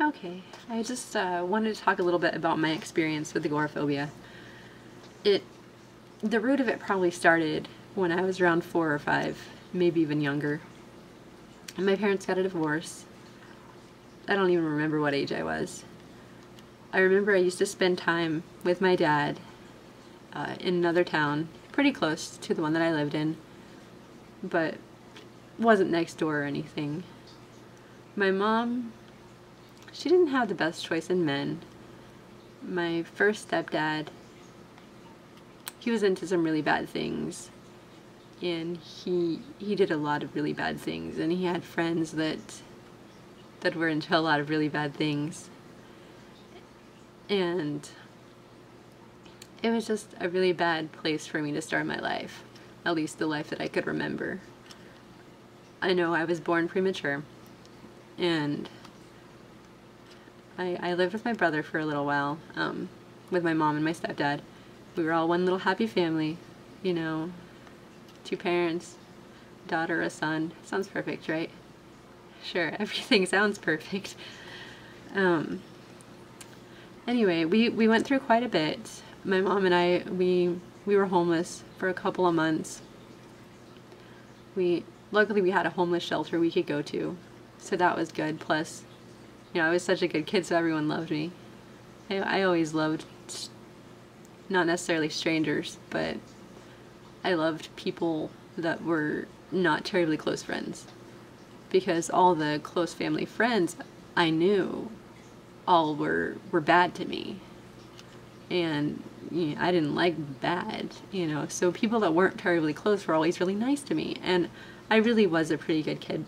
Okay, I just wanted to talk a little bit about my experience with agoraphobia. The root of it probably started when I was around 4 or 5, maybe even younger. And my parents got a divorce. I don't even remember what age I was. I remember I used to spend time with my dad in another town, pretty close to the one that I lived in, but wasn't next door or anything. My mom, she didn't have the best choice in men. My first stepdad, he was into some really bad things, and he did a lot of really bad things, and he had friends that were into a lot of really bad things, and it was just a really bad place for me to start my life, at least the life that I could remember. I know I was born premature, and I lived with my brother for a little while, with my mom and my stepdad. We were all one little happy family, you know, 2 parents, daughter, a son. Sounds perfect, right? Sure, everything sounds perfect. Anyway, we went through quite a bit. My mom and I, we were homeless for a couple of months. Luckily we had a homeless shelter we could go to, so that was good. Plus, you know, I was such a good kid, so everyone loved me. I always loved, not necessarily strangers, but I loved people that were not terribly close friends, because all the close family friends I knew all were bad to me, and you know, I didn't like bad, you know, so people that weren't terribly close were always really nice to me, and I really was a pretty good kid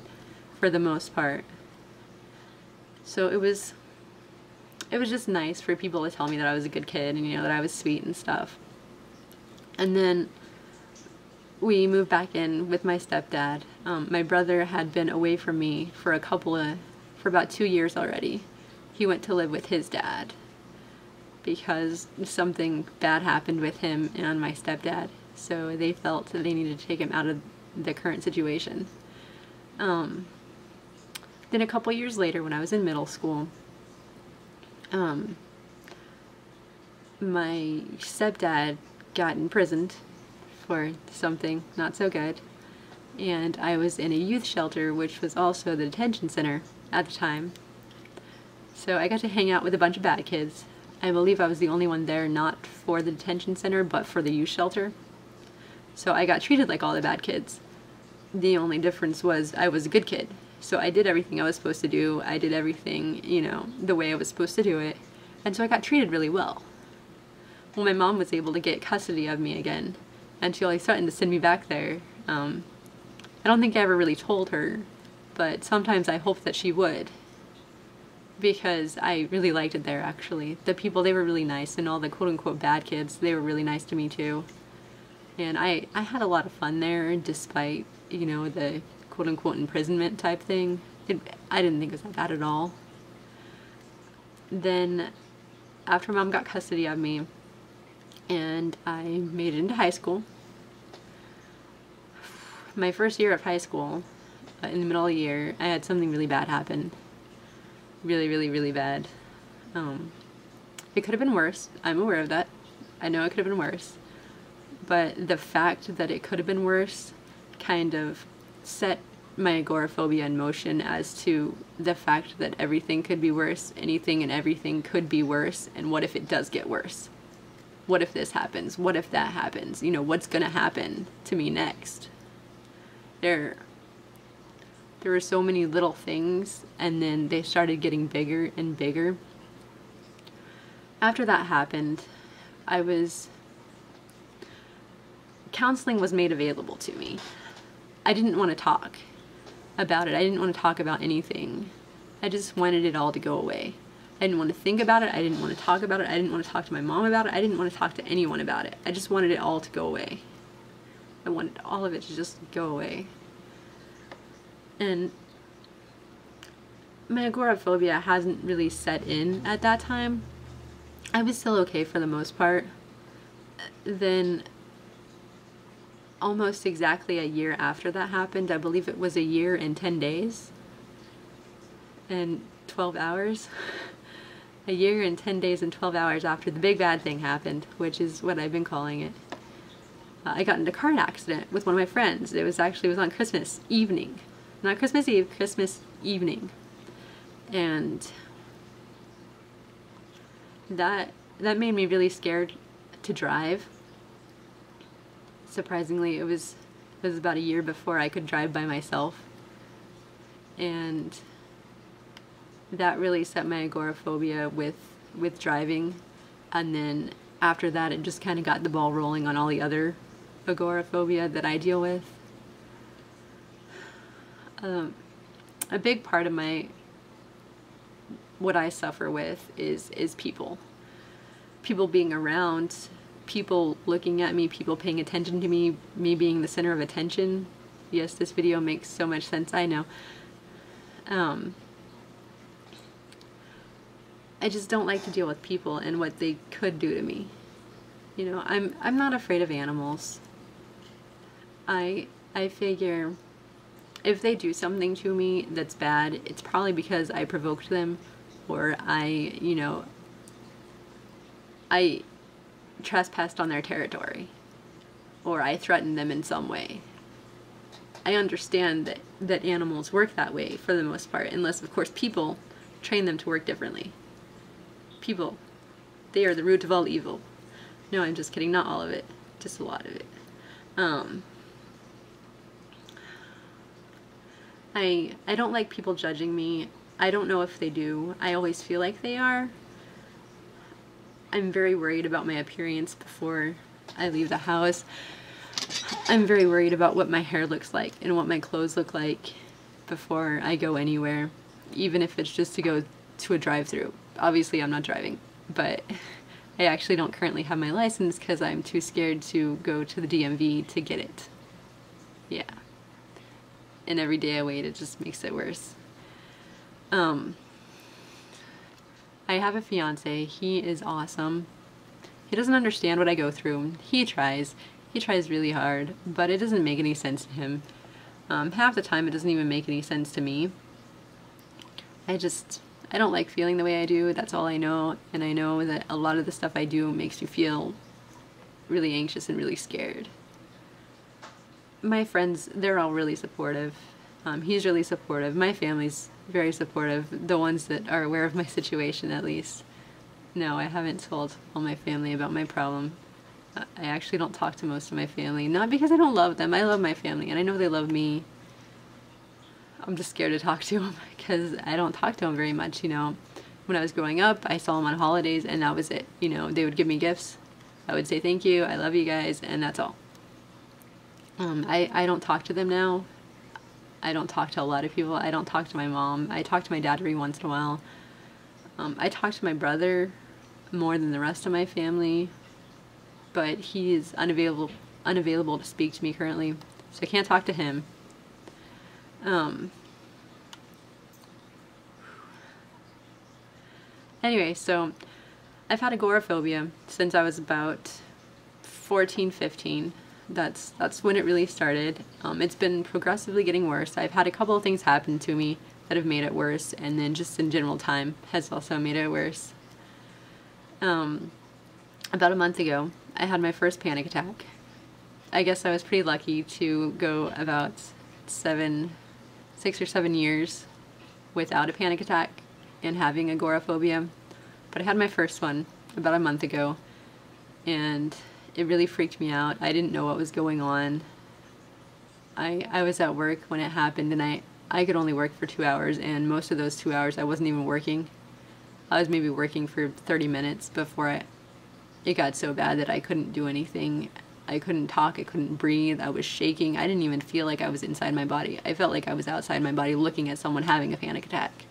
for the most part. So it was just nice for people to tell me that I was a good kid and, you know, that I was sweet and stuff. And then we moved back in with my stepdad. My brother had been away from me for about 2 years already. He went to live with his dad because something bad happened with him and my stepdad, so they felt that they needed to take him out of the current situation. Then a couple years later, when I was in middle school, my stepdad got imprisoned for something not so good, and I was in a youth shelter, which was also the detention center at the time. So I got to hang out with a bunch of bad kids. I believe I was the only one there not for the detention center, but for the youth shelter. So I got treated like all the bad kids. The only difference was I was a good kid. So I did everything I was supposed to do. I did everything, you know, the way I was supposed to do it. And so I got treated really well. Well, my mom was able to get custody of me again, and she always threatened to send me back there. I don't think I ever really told her, but sometimes I hoped that she would, because I really liked it there, actually. The people, they were really nice, and all the quote-unquote bad kids, they were really nice to me too. And I had a lot of fun there, despite, you know, the quote-unquote imprisonment type thing. I didn't think it was that bad at all. Then, after Mom got custody of me, and I made it into high school, my first year of high school, in the middle of the year, I had something really bad happen. Really, really, really bad. It could have been worse. I'm aware of that. I know it could have been worse. But the fact that it could have been worse kind of set my agoraphobia in motion as to the fact that everything could be worse, anything and everything could be worse, and what if it does get worse? What if this happens? What if that happens? You know, what's gonna happen to me next? There were so many little things, and then they started getting bigger and bigger. After that happened, counseling was made available to me. I didn't want to talk about it. I didn't want to talk about anything. I just wanted it all to go away. I didn't want to think about it. I didn't want to talk about it. I didn't want to talk to my mom about it. I didn't want to talk to anyone about it. I just wanted it all to go away. I wanted all of it to just go away. And my agoraphobia hasn't really set in at that time. I was still okay for the most part. Then almost exactly a year after that happened, I believe it was a year and 10 days, and 12 hours. A year and 10 days and 12 hours after the big bad thing happened, which is what I've been calling it. I got into a car accident with one of my friends. It was on Christmas evening. Not Christmas Eve, Christmas evening. And that made me really scared to drive. Surprisingly, it was about a year before I could drive by myself. And that really set my agoraphobia with driving. And then after that, it just kind of got the ball rolling on all the other agoraphobia that I deal with. A big part of what I suffer with is people. People being around, people looking at me, people paying attention to me, me being the center of attention. Yes, this video makes so much sense, I know. I just don't like to deal with people and what they could do to me. You know, I'm not afraid of animals. I figure if they do something to me that's bad, it's probably because I provoked them, or I trespassed on their territory, or I threatened them in some way. I understand that animals work that way for the most part, unless of course people train them to work differently. People, they are the root of all evil. No, I'm just kidding, not all of it, just a lot of it. I don't like people judging me. I don't know if they do. I always feel like they are. I'm very worried about my appearance before I leave the house. I'm very worried about what my hair looks like and what my clothes look like before I go anywhere, even if it's just to go to a drive-thru. Obviously, I'm not driving, but I actually don't currently have my license because I'm too scared to go to the DMV to get it. Yeah. And every day I wait, it just makes it worse. I have a fiance. He is awesome. He doesn't understand what I go through. He tries really hard, but it doesn't make any sense to him. Half the time it doesn't even make any sense to me. I don't like feeling the way I do, that's all I know, and I know that a lot of the stuff I do makes me feel really anxious and really scared. My friends, they're all really supportive. He's really supportive. My family's very supportive, the ones that are aware of my situation at least. No, I haven't told all my family about my problem. I actually don't talk to most of my family, not because I don't love them. I love my family, and I know they love me. I'm just scared to talk to them because I don't talk to them very much, you know. When I was growing up, I saw them on holidays, and that was it. You know, they would give me gifts. I would say thank you, I love you guys, and that's all. I don't talk to them now. I don't talk to a lot of people. I don't talk to my mom. I talk to my dad every once in a while. I talk to my brother more than the rest of my family, but he is unavailable to speak to me currently, so I can't talk to him. Anyway, so I've had agoraphobia since I was about 14, 15. That's when it really started. It's been progressively getting worse. I've had a couple of things happen to me that have made it worse, and then just in general time has also made it worse. About a month ago, I had my first panic attack. I guess I was pretty lucky to go about 6 or 7 years without a panic attack and having agoraphobia. But I had my first one about a month ago, and it really freaked me out. I didn't know what was going on. I was at work when it happened, and I could only work for 2 hours, and most of those 2 hours I wasn't even working. I was maybe working for 30 minutes before it got so bad that I couldn't do anything. I couldn't talk, I couldn't breathe, I was shaking. I didn't even feel like I was inside my body. I felt like I was outside my body looking at someone having a panic attack.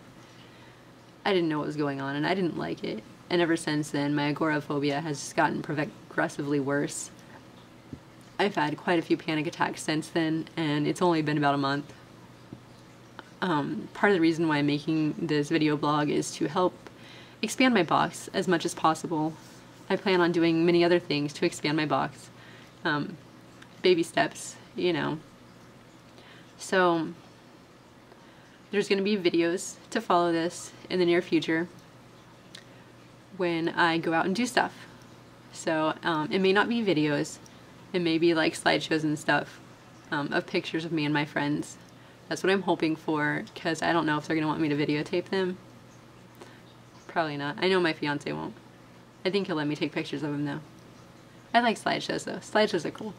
I didn't know what was going on, and I didn't like it. And ever since then, my agoraphobia has just gotten progressively worse. I've had quite a few panic attacks since then, and it's only been about a month. Part of the reason why I'm making this video blog is to help expand my box as much as possible. I plan on doing many other things to expand my box. Baby steps, you know. So there's going to be videos to follow this in the near future when I go out and do stuff. So it may not be videos, it may be like slideshows and stuff of pictures of me and my friends. That's what I'm hoping for, because I don't know if they're going to want me to videotape them. Probably not. I know my fiance won't. I think he'll let me take pictures of him though. I like slideshows though. Slideshows are cool.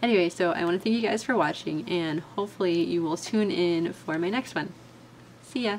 Anyway, so I want to thank you guys for watching, and hopefully you will tune in for my next one. See ya!